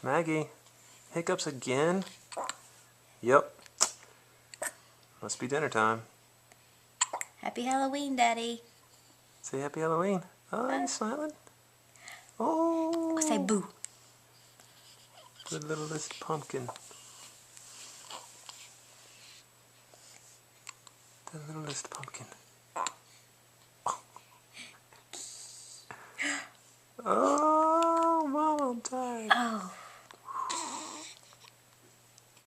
Maggie, hiccups again? Yep. Must be dinner time. Happy Halloween, Daddy. Say happy Halloween. Oh, he's smiling. Oh. Say boo. The littlest pumpkin. The littlest pumpkin.